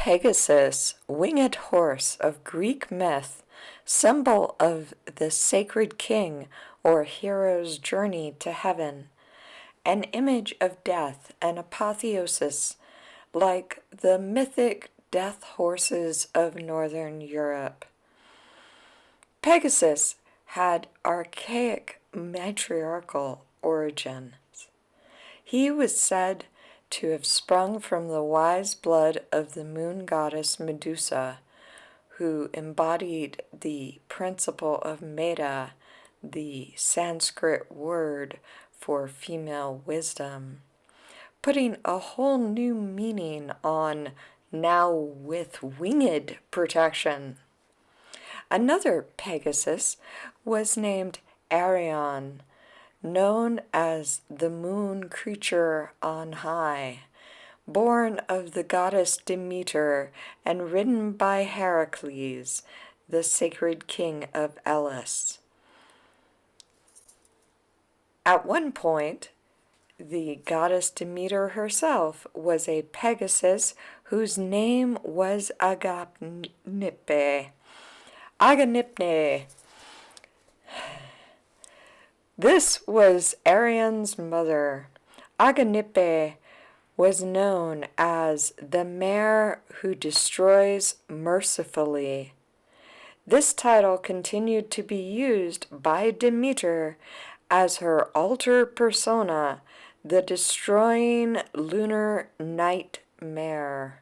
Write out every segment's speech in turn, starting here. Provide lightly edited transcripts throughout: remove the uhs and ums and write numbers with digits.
Pegasus, winged horse of Greek myth, symbol of the sacred king or hero's journey to heaven, an image of death and apotheosis, like the mythic death horses of northern Europe. Pegasus had archaic matriarchal origins. He was said to have sprung from the wise blood of the moon goddess Medusa, who embodied the principle of Meta, the Sanskrit word for female wisdom, putting a whole new meaning on now with winged protection. Another Pegasus was named Arion, known as the moon creature on high, born of the goddess Demeter and ridden by Heracles, the sacred king of Elis. At one point, the goddess Demeter herself was a Pegasus whose name was Agapnippe. This was Arion's mother. Agapnippe was known as the mare who destroys mercifully. This title continued to be used by Demeter as her alter persona, the destroying lunar nightmare,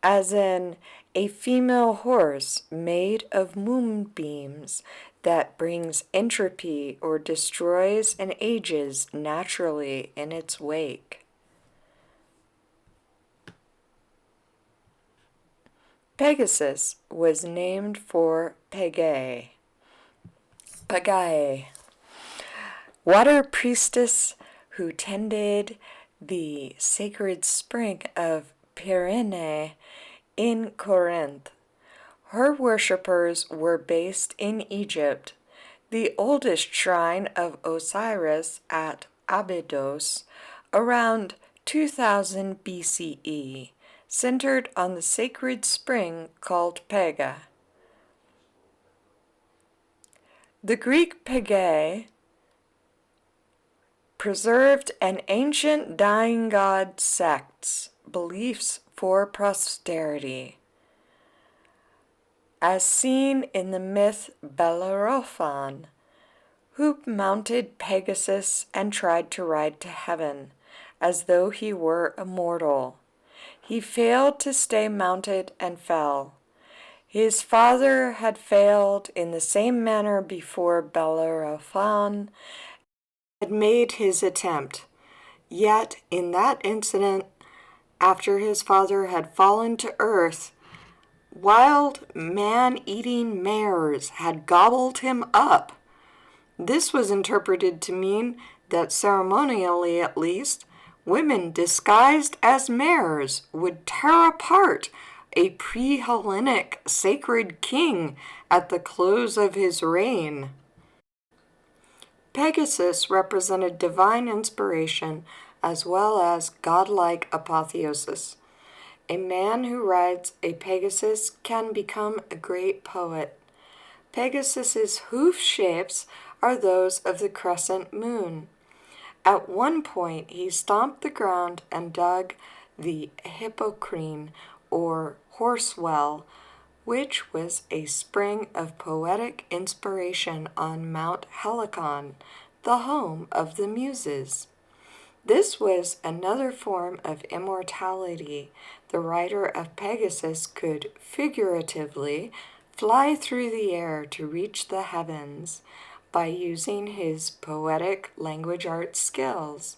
as in a female horse made of moonbeams that brings entropy or destroys and ages naturally in its wake. Pegasus was named for Pegae, water priestess who tended the sacred spring of Pyrene in Corinth. Her worshippers were based in Egypt. The oldest shrine of Osiris at Abydos, around 2000 BCE, centered on the sacred spring called Pega. The Greek Pegae preserved an ancient dying god sect's beliefs for posterity, as seen in the myth Bellerophon, who mounted Pegasus and tried to ride to heaven, as though he were immortal. He failed to stay mounted and fell. His father had failed in the same manner before Bellerophon had made his attempt. Yet, in that incident, after his father had fallen to earth, wild man-eating mares had gobbled him up. This was interpreted to mean that, ceremonially at least, women disguised as mares would tear apart a pre-Hellenic sacred king at the close of his reign. Pegasus represented divine inspiration as well as godlike apotheosis. A man who rides a Pegasus can become a great poet. Pegasus's hoof shapes are those of the crescent moon. At one point, he stomped the ground and dug the Hippocrene, or horse well, which was a spring of poetic inspiration on Mount Helicon, the home of the Muses. This was another form of immortality. The rider of Pegasus could, figuratively, fly through the air to reach the heavens by using his poetic language arts skills.